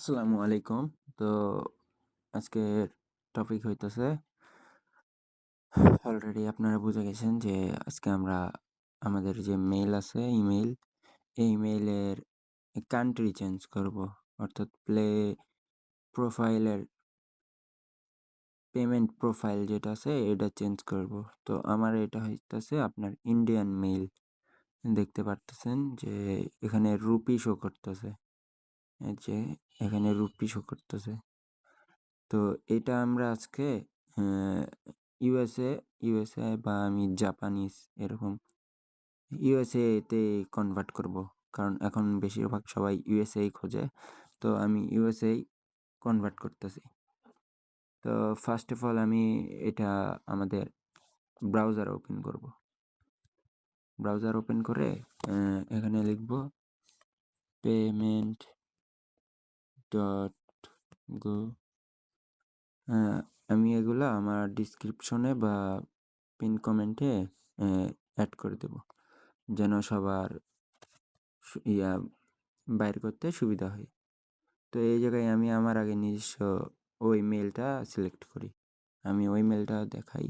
আসসালামু আলাইকুম। তো আজকের টপিক হইতেছে অলরেডি আপনারা বুঝে গেছেন যে আজকে আমরা আমাদের যে মেইল আছে ইমেইল, এই ইমেইলের কান্ট্রি চেঞ্জ করব। অর্থাৎ প্রোফাইলের পেমেন্ট প্রোফাইল যেটা আছে এটা চেঞ্জ করব। তো আমার এটা হইতেছে আপনার ইন্ডিয়ান মেইল। দেখতে পারতেছেন যে এখানে রুপি শো করতেছে। এই যে এখানে রুপি শো করতেছে। তো এটা আমরা আজকে ইউএসএ ইউএসএ বা আমি জাপানিজ এরকম ইউএসএ তে কনভার্ট করব। কারণ এখন বেশিরভাগ সবাই ইউএসএই খোঁজে। তো আমি ইউএসএই কনভার্ট করতেছি। তো ফার্স্ট অফ অল আমি এটা আমাদের ব্রাউজার ওপেন করব। ব্রাউজার ওপেন করে এখানে লিখব পেমেন্ট ডট গো। আমি এগুলা আমার ডিসক্রিপশনে বা পিন কমেন্টে অ্যাড করে দেব যেন সবার ইয়া বাইর করতে সুবিধা হয়। তো এই জায়গায় আমি আমার আগে নিজস্ব ওই মেলটা সিলেক্ট করি। আমি ওই মেলটা দেখাই।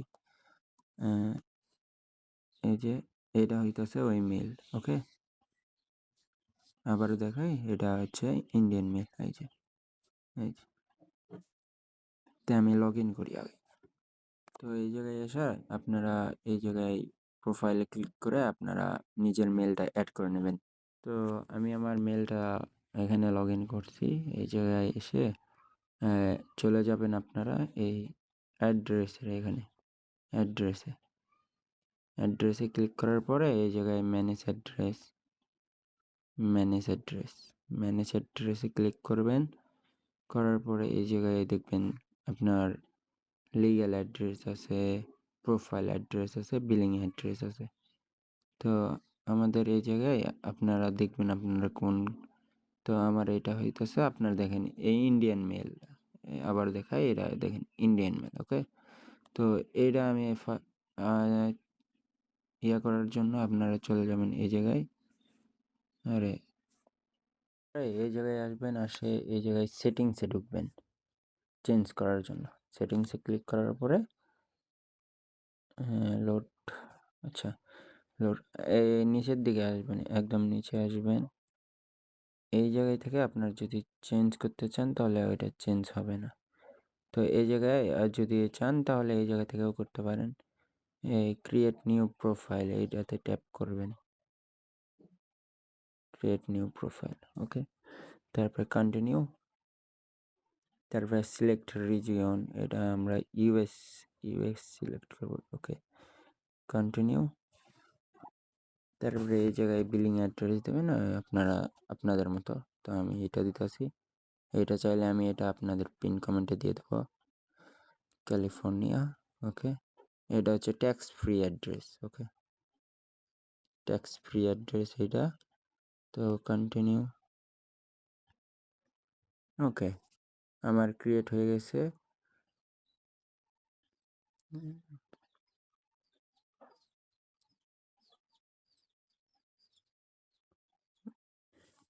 এই যে এটা হইতেছে ওই মেল। ওকে, আবারও দেখাই, এটা হচ্ছে ইন্ডিয়ান মেল। এই যে তো আমি লগ ইন করি আগে। তো এই জায়গায় এসে আপনারা এই জায়গায় প্রোফাইলে ক্লিক করে আপনারা নিজের মেলটা অ্যাড করে নেবেন। তো আমি আমার মেলটা এখানে লগ ইন করছি। এই জায়গায় এসে চলে যাবেন আপনারা এই অ্যাড্রেসের এখানে অ্যাড্রেসে অ্যাড্রেসে ক্লিক করার পরে এই জায়গায় ম্যানেজ অ্যাড্রেসে ক্লিক করবেন। করার পরে এই জায়গায় দেখবেন আপনার লিগ্যাল অ্যাড্রেস আছে, প্রোফাইল অ্যাড্রেস আছে, বিলিং অ্যাড্রেস আছে। তো আমাদের এই জায়গায় আপনারা দেখবেন আপনারা কোন। তো আমার এটা হইতেছে আপনার দেখেন এই ইন্ডিয়ান মেল। আবার দেখাই, এটা দেখেন ইন্ডিয়ান মেল। ওকে, তো এটা আমি ইয়া করার জন্য আপনারা চলে যাবেন এই জায়গায়। আরে এই জায়গায় আসবেন, আসে এই জায়গায় সেটিংসে ঢুকবেন চেঞ্জ করার জন্য। সেটিংসে ক্লিক করার পরে লোড, আচ্ছা লোড, এই নিচের দিকে আসবেন, একদম নিচে আসবেন। এই জায়গায় থেকে আপনার যদি চেঞ্জ করতে চান তাহলে ওইটা চেঞ্জ হবে না। তো এই জায়গায় যদি চান তাহলে এই জায়গা থেকেও করতে পারেন। এই ক্রিয়েট নিউ প্রোফাইল এইটাতে ট্যাপ করবেন, ক্রিয়েট নিউ প্রোফাইল। ওকে, তারপরে কন্টিনিউ, তারপরে সিলেক্ট রিজিয়ন, এটা আমরা ইউএস সিলেক্ট করব। ওকে, কন্টিনিউ। তারপরে এই জায়গায় বিলিং অ্যাড্রেস দেবেন আপনারা আপনাদের মতো। তো আমি এটা দিতেছি। এটা চাইলে আমি এটা আপনাদের পিন কমেন্টে দিয়ে দেবো, ক্যালিফোর্নিয়া। ওকে, এটা হচ্ছে ট্যাক্স ফ্রি অ্যাড্রেস। ওকে, ট্যাক্স ফ্রি অ্যাড্রেস এটা। তো কন্টিনিউ। ওকে, আমার ক্রিয়েট হয়ে গেছে।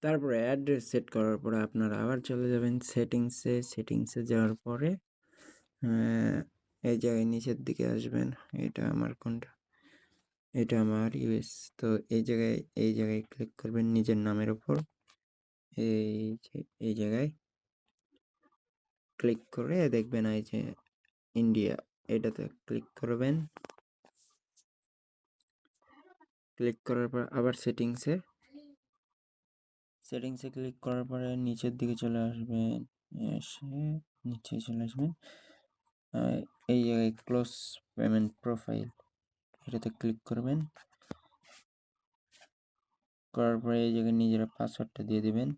তারপরে অ্যাড্রেস সেট করার পরে আপনারা আবার চলে যাবেন সেটিংসে যাওয়ার পরে এই জায়গায় নিচের দিকে আসবেন। এটা আমার কোনটা, এটা আমার ইউএস। তো এই জায়গায় ক্লিক করবেন নিজের নামের উপর। এই জায়গায় ক্লিক করে দেখবেন এই যে ইন্ডিয়া, এটাতে ক্লিক করবেন। ক্লিক করার পর আবার সেটিংসে ক্লিক করার পরে নিচের দিকে চলে আসবেন, এসে নিচে চলে আসবেন। এই জায়গায় ক্লোজ পেমেন্ট প্রোফাইল, এটাতে ক্লিক করবেন। করার পরে এই জায়গায় নিজের পাসওয়ার্ডটা দিয়ে দিবেন।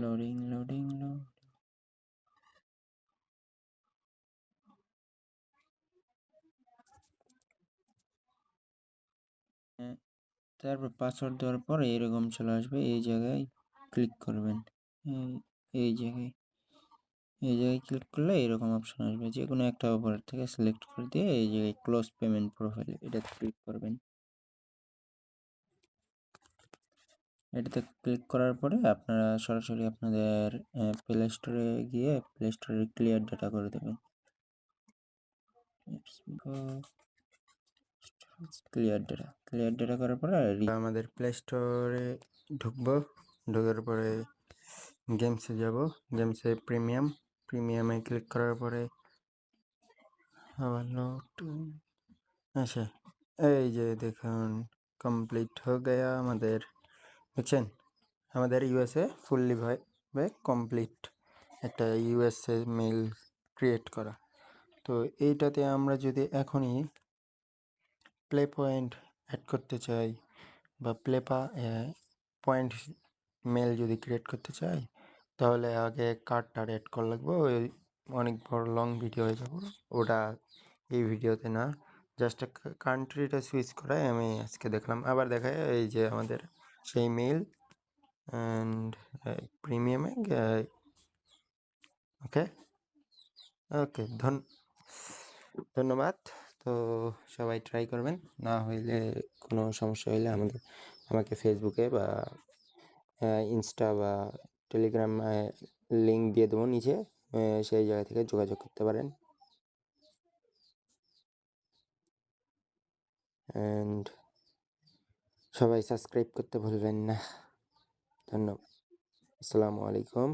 লোডিং। তারপর পাসওয়ার্ড দেওয়ার পর এরকম চলে আসবে। এই জায়গায় ক্লিক করবেন, এই জায়গায় এই জায়গায় ক্লিক করলে এরকম অপশন আসবে, যে কোনো একটা অপারেটর থেকে সিলেক্ট করে দিয়ে এই জায়গায় ক্লোজ পেমেন্ট প্রোফাইল এটাতে ক্লিক করবেন। এটাতে ক্লিক করার পরে আপনারা সরাসরি আপনাদের প্লে স্টোরে গিয়ে প্লে স্টোরে ক্লিয়ার ডাটা করে দেবেন। ক্লিয়ার ডাটা করার পরে আমাদের প্লে স্টোরে ঢুকবো, ঢোকার পরে গেমসে যাব, গেমসে প্রিমিয়ামে ক্লিক করার পরে আবার আচ্ছা এই যে দেখুন কমপ্লিট হয়ে গেয়া আমাদের, দেখছেন আমাদের ইউএসএ ফুললি ভাবে কমপ্লিট একটা ইউএসএ মেইল ক্রিয়েট করা। তো এইটাতে আমরা যদি এখনই প্লে পয়েন্ট অ্যাড করতে চাই বা পয়েন্ট মেল যদি ক্রিয়েট করতে চাই, তাহলে আগে কার্ডটা অ্যাড করা লাগবে। ওই অনেক বড় লং ভিডিও হয়ে যাব, ওটা এই ভিডিওতে না, জাস্ট কান্ট্রিটা সুইচ করাই আমি আজকে দেখলাম। আবার দেখায় এই যে আমাদের সেই মেল অ্যান্ড প্রিমিয়ামে ওকে ওকে ধন্যবাদ। তো সবাই ট্রাই করবেন, না হইলে কোনো সমস্যা হইলে আমাকে ফেসবুকে বা ইনস্টা বা টেলিগ্রাম লিঙ্ক দিয়ে দেবো নিচে, সেই জায়গা থেকে যোগাযোগ করতে পারেন। অ্যান্ড সবাই সাবস্ক্রাইব করতে ভুলবেন না। ধন্যবাদ। আসসালামু আলাইকুম।